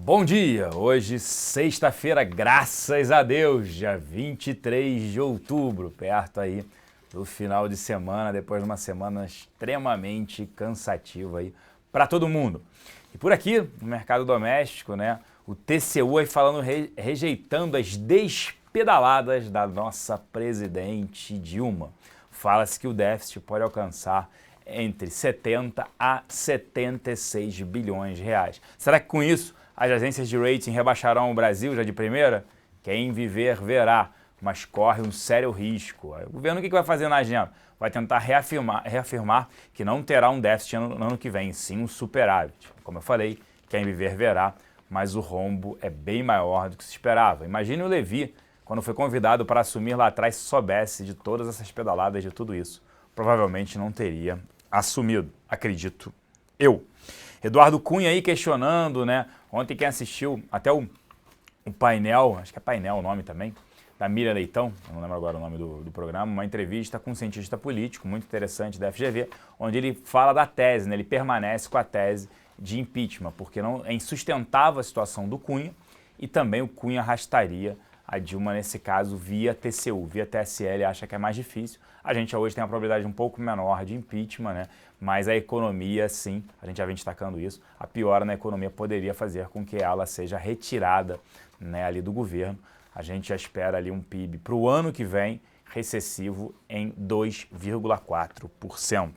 Bom dia! Hoje, sexta-feira, graças a Deus, dia 23 de outubro, perto aí do final de semana, depois de uma semana extremamente cansativa aí para todo mundo. E por aqui, no mercado doméstico, né, o TCU aí falando, rejeitando as despedaladas da nossa presidente Dilma. Fala-se que o déficit pode alcançar entre 70 a 76 bilhões de reais. Será que com isso as agências de rating rebaixarão o Brasil já de primeira? Quem viver verá, mas corre um sério risco. O governo o que vai fazer na agenda? Vai tentar reafirmar que não terá um déficit no ano que vem, sim um superávit. Como eu falei, quem viver verá, mas o rombo é bem maior do que se esperava. Imagine o Levi, quando foi convidado para assumir lá atrás, se soubesse de todas essas pedaladas, de tudo isso, provavelmente não teria assumido, acredito eu. Eduardo Cunha aí questionando, né? Ontem quem assistiu até o painel, acho que é painel o nome também, da Miriam Leitão, eu não lembro agora o nome do programa, uma entrevista com um cientista político muito interessante da FGV, onde ele fala da tese, né? Ele permanece com a tese de impeachment, porque não é insustentável a situação do Cunha e também o Cunha arrastaria a Dilma, nesse caso, via TCU, via TSE, ele acha que é mais difícil. A gente hoje tem uma probabilidade um pouco menor de impeachment, né? Mas a economia, sim, a gente já vem destacando isso, a piora na economia poderia fazer com que ela seja retirada, né, ali do governo. A gente já espera ali um PIB para o ano que vem recessivo em 2,4%.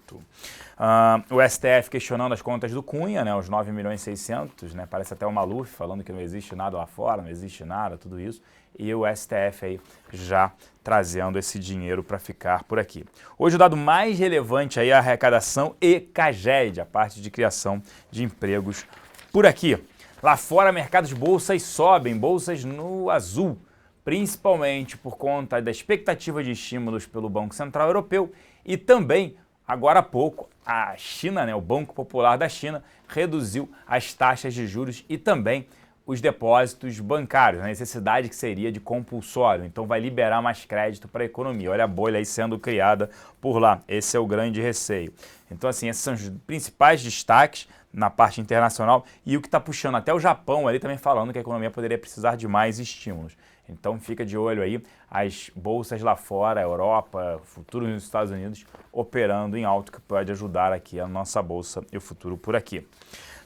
O STF questionando as contas do Cunha, né, os 9.600.000, né, parece até o Maluf falando que não existe nada lá fora, não existe nada, tudo isso, e o STF aí já trazendo esse dinheiro para ficar por aqui. Hoje o dado mais relevante aí é a arrecadação e CAGED, a parte de criação de empregos por aqui. Lá fora, mercados de bolsas sobem, bolsas no azul, principalmente por conta da expectativa de estímulos pelo Banco Central Europeu e também, agora há pouco, a China, né, o Banco Popular da China, reduziu as taxas de juros e também os depósitos bancários, a necessidade que seria de compulsório, então vai liberar mais crédito para a economia. Olha a bolha aí sendo criada por lá, esse é o grande receio. Então assim, esses são os principais destaques na parte internacional e o que está puxando até o Japão ali também falando que a economia poderia precisar de mais estímulos. Então fica de olho aí as bolsas lá fora, Europa, futuro nos Estados Unidos, operando em alto, que pode ajudar aqui a nossa bolsa e o futuro por aqui.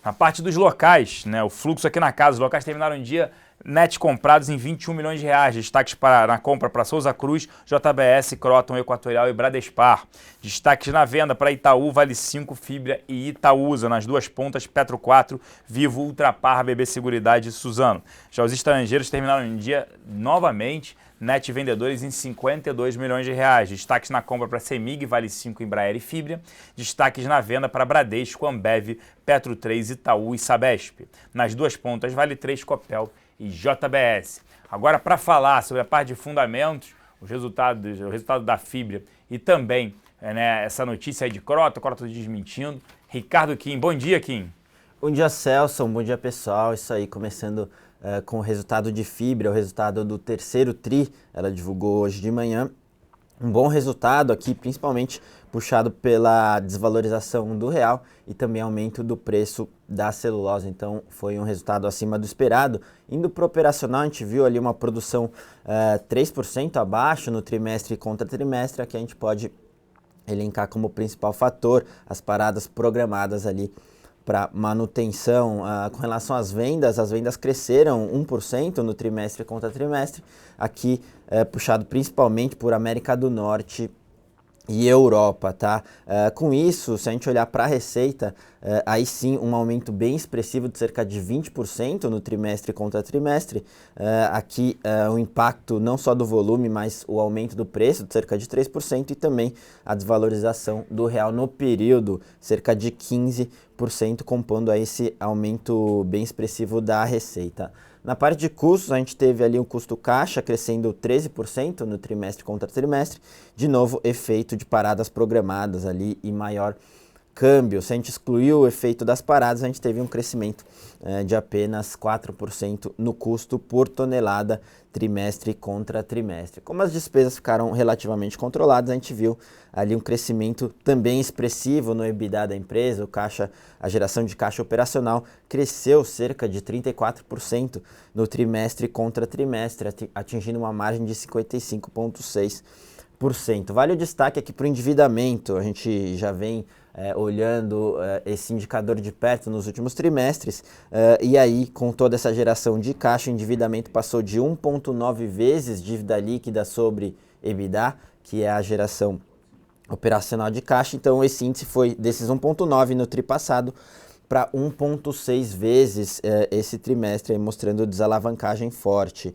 Na parte dos locais, né, o fluxo aqui na casa, os locais terminaram o dia net comprados em 21 milhões de reais. Destaques na compra para Souza Cruz, JBS, Croton, Equatorial e Bradespar. Destaques na venda para Itaú, Vale 5, Fibra e Itaúsa. Nas duas pontas, Petro 4, Vivo, Ultrapar, BB Seguridade e Suzano. Já os estrangeiros terminaram o dia novamente net vendedores em 52 milhões de reais. Destaques na compra para Semig, Vale 5, Embraer e Fibra. Destaques na venda para Bradesco, Ambev, Petro 3, Itaú e Sabesp. Nas duas pontas, Vale 3, Copel e JBS. Agora, para falar sobre a parte de fundamentos, o resultado da Fibra e também né, essa notícia aí de Croton desmentindo. Ricardo Kim, bom dia, Kim. Bom dia, Celso, bom dia, pessoal. Isso aí, começando com o resultado de Fibra, o resultado do terceiro TRI, ela divulgou hoje de manhã. Um bom resultado aqui, principalmente puxado pela desvalorização do real e também aumento do preço da celulose. Então, foi um resultado acima do esperado. Indo para o operacional, a gente viu ali uma produção 3% abaixo no trimestre contra trimestre, que a gente pode elencar como principal fator as paradas programadas ali para manutenção. Com relação às vendas cresceram 1% no trimestre contra trimestre, aqui puxado principalmente por América do Norte e Europa, tá? Com isso, se a gente olhar para a receita, aí sim um aumento bem expressivo de cerca de 20% no trimestre contra trimestre. Aqui o impacto não só do volume, mas o aumento do preço de cerca de 3% e também a desvalorização do real no período, cerca de 15%, compondo a esse aumento bem expressivo da receita. Na parte de custos, a gente teve ali um custo caixa crescendo 13% no trimestre contra trimestre, de novo efeito de paradas programadas ali e maior câmbio, se a gente excluir o efeito das paradas, a gente teve um crescimento de apenas 4% no custo por tonelada trimestre contra trimestre. Como as despesas ficaram relativamente controladas, a gente viu ali um crescimento também expressivo no EBITDA da empresa, a geração de caixa operacional cresceu cerca de 34% no trimestre contra trimestre, atingindo uma margem de 55,6%. Vale o destaque aqui para o endividamento, a gente já vem olhando esse indicador de perto nos últimos trimestres, e aí com toda essa geração de caixa, o endividamento passou de 1,9 vezes dívida líquida sobre EBITDA, que é a geração operacional de caixa. Então esse índice foi desses 1,9 no tri passado para 1,6 vezes esse trimestre, aí, mostrando desalavancagem forte.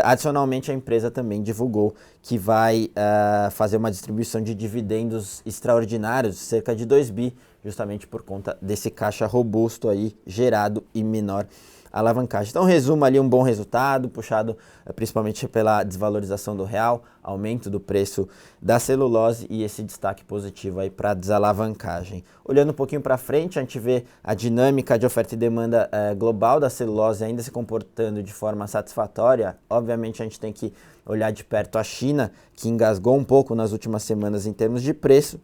Adicionalmente, a empresa também divulgou que vai fazer uma distribuição de dividendos extraordinários, cerca de 2 bi, justamente por conta desse caixa robusto aí gerado e menor alavancagem. Então, resumo ali, um bom resultado, puxado principalmente pela desvalorização do real, aumento do preço da celulose e esse destaque positivo aí para desalavancagem. Olhando um pouquinho para frente, a gente vê a dinâmica de oferta e demanda global da celulose ainda se comportando de forma satisfatória. Obviamente, a gente tem que olhar de perto a China, que engasgou um pouco nas últimas semanas em termos de preço,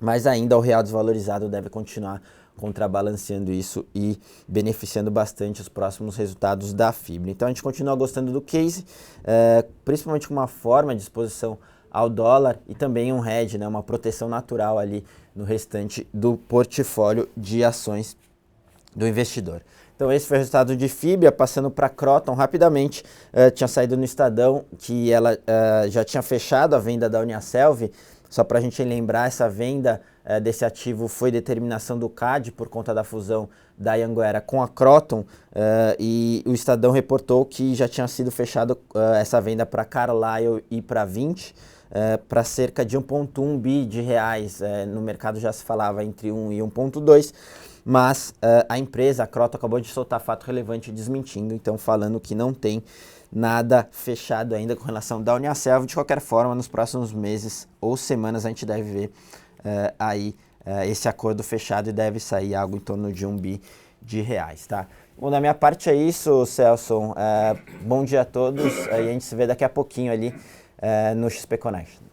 mas ainda o real desvalorizado deve continuar contrabalanceando isso e beneficiando bastante os próximos resultados da fibra. Então a gente continua gostando do case, principalmente com uma forma de exposição ao dólar e também um hedge, né, uma proteção natural ali no restante do portfólio de ações do investidor. Então esse foi o resultado de Fibra. Passando para Kroton rapidamente, tinha saído no Estadão que ela já tinha fechado a venda da Uniaselv. Só para a gente lembrar, essa venda desse ativo foi determinação do CAD por conta da fusão da Anhanguera com a Kroton, e o Estadão reportou que já tinha sido fechado essa venda para Carlyle e para Vinci, para cerca de 1,1 bi de reais. No mercado já se falava entre 1 e 1,2, mas a empresa, a Kroton, acabou de soltar fato relevante desmentindo, então falando que não tem nada fechado ainda com relação da Uniaselv. De qualquer forma, nos próximos meses ou semanas a gente deve ver esse acordo fechado e deve sair algo em torno de 1 bi de reais, tá? Bom, da minha parte é isso, Celso. Bom dia a todos. Aí a gente se vê daqui a pouquinho ali no XP Connect.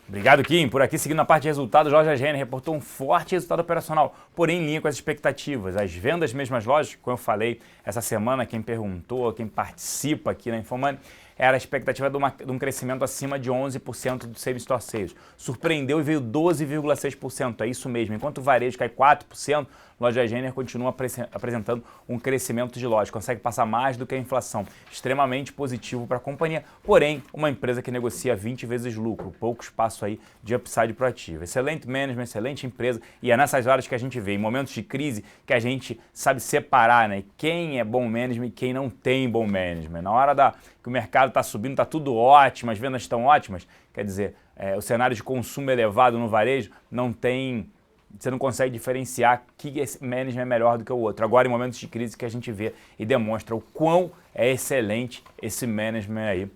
Obrigado, Kim. Por aqui, seguindo a parte de resultados, Lojas Renner reportou um forte resultado operacional, porém em linha com as expectativas. As vendas mesmas lojas, como eu falei essa semana, quem perguntou, quem participa aqui na Infomoney, era a expectativa de um crescimento acima de 11% do same store sales. Surpreendeu e veio 12,6%, é isso mesmo. Enquanto o varejo cai 4%, Lojas Renner continua apresentando um crescimento de loja, consegue passar mais do que a inflação, extremamente positivo para a companhia, porém uma empresa que negocia 20 vezes lucro, pouco espaço aí de upside pro ativo. Excelente management, excelente empresa, e é nessas horas que a gente vê, em momentos de crise, que a gente sabe separar, né, quem é bom management e quem não tem bom management. Na hora que o mercado está subindo, está tudo ótimo, as vendas estão ótimas, quer dizer, o cenário de consumo elevado no varejo você não consegue diferenciar que esse management é melhor do que o outro. Agora, em momentos de crise, que a gente vê e demonstra o quão é excelente esse management aí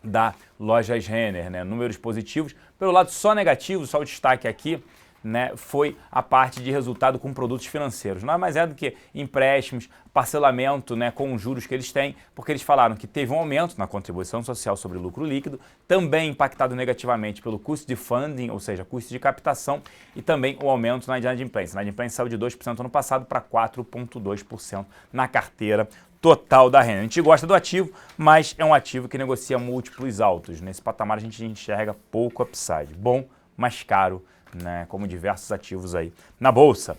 da Lojas Renner, né? Números positivos. Pelo lado só negativo, só o destaque aqui, né, foi a parte de resultado com produtos financeiros. Nada mais é do que empréstimos, parcelamento, né, com os juros que eles têm, porque eles falaram que teve um aumento na contribuição social sobre lucro líquido, também impactado negativamente pelo custo de funding, ou seja, custo de captação, e também o aumento na inadimplência. A inadimplência saiu de 2% ano passado para 4,2% na carteira total da Renner. A gente gosta do ativo, mas é um ativo que negocia múltiplos altos. Nesse patamar a gente enxerga pouco upside. Bom, mas caro, né, como diversos ativos aí na Bolsa.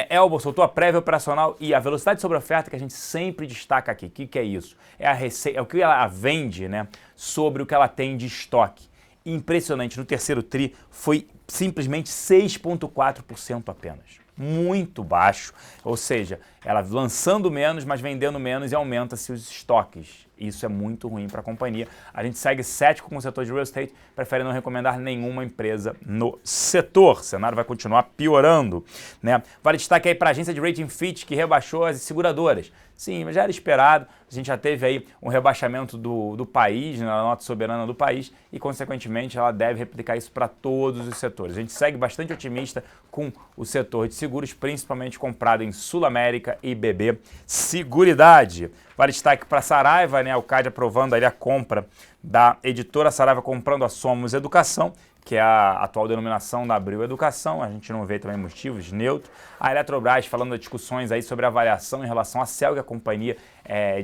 Elbor soltou a prévia operacional e a velocidade sobre oferta que a gente sempre destaca aqui. O que é isso? É o que ela vende, né, sobre o que ela tem de estoque. Impressionante, no terceiro TRI foi simplesmente 6,4% apenas. Muito baixo, ou seja, ela lançando menos, mas vendendo menos e aumenta-se os estoques. Isso é muito ruim para a companhia. A gente segue cético com o setor de real estate, prefere não recomendar nenhuma empresa no setor. O cenário vai continuar piorando, né? Vale destaque aí para a agência de rating Fitch, que rebaixou as seguradoras. Sim, mas já era esperado. A gente já teve aí um rebaixamento do país, na nota soberana do país, e, consequentemente, ela deve replicar isso para todos os setores. A gente segue bastante otimista com o setor de seguros, principalmente comprado em Sul América e BB Seguridade. Vale destaque para a Saraiva, né? O CAD aprovando ali a compra da editora Saraiva comprando a Somos Educação, que é a atual denominação da Abril Educação. A gente não vê também motivos, neutro. A Eletrobras falando de discussões aí sobre avaliação em relação à CELG, a companhia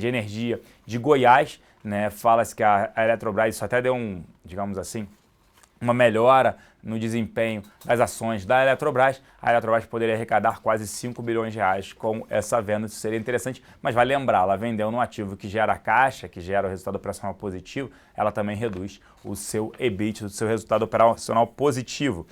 de energia de Goiás, né? Fala-se que a Eletrobras, isso até deu digamos assim, uma melhora no desempenho das ações da Eletrobras. A Eletrobras poderia arrecadar quase 5 bilhões de reais com essa venda, isso seria interessante, mas vale lembrar, ela vendeu num ativo que gera caixa, que gera o resultado operacional positivo, ela também reduz o seu EBIT, o seu resultado operacional positivo.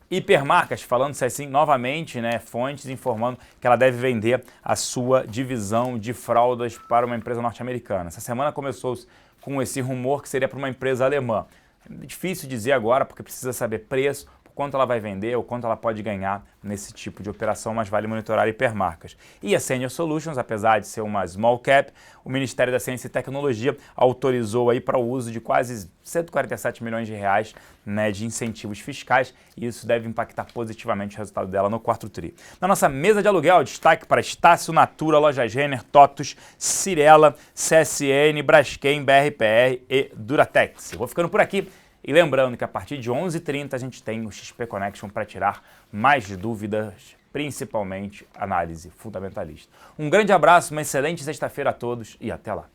Hipermarcas, falando-se assim novamente, né, fontes informando que ela deve vender a sua divisão de fraldas para uma empresa norte-americana. Essa semana começou com esse rumor que seria para uma empresa alemã. É difícil dizer agora, porque precisa saber preço, quanto ela vai vender ou quanto ela pode ganhar nesse tipo de operação, mas vale monitorar hipermarcas. E a Senior Solutions, apesar de ser uma small cap, o Ministério da Ciência e Tecnologia autorizou aí para o uso de quase 147 milhões de reais, né, de incentivos fiscais, e isso deve impactar positivamente o resultado dela no quarto tri. Na nossa mesa de aluguel, destaque para Estácio, Natura, Lojas Renner, TOTUS, Cirela, CSN, Braskem, BRPR e Duratex. Eu vou ficando por aqui. E lembrando que a partir de 11h30 a gente tem o XP Connection para tirar mais dúvidas, principalmente análise fundamentalista. Um grande abraço, uma excelente sexta-feira a todos e até lá.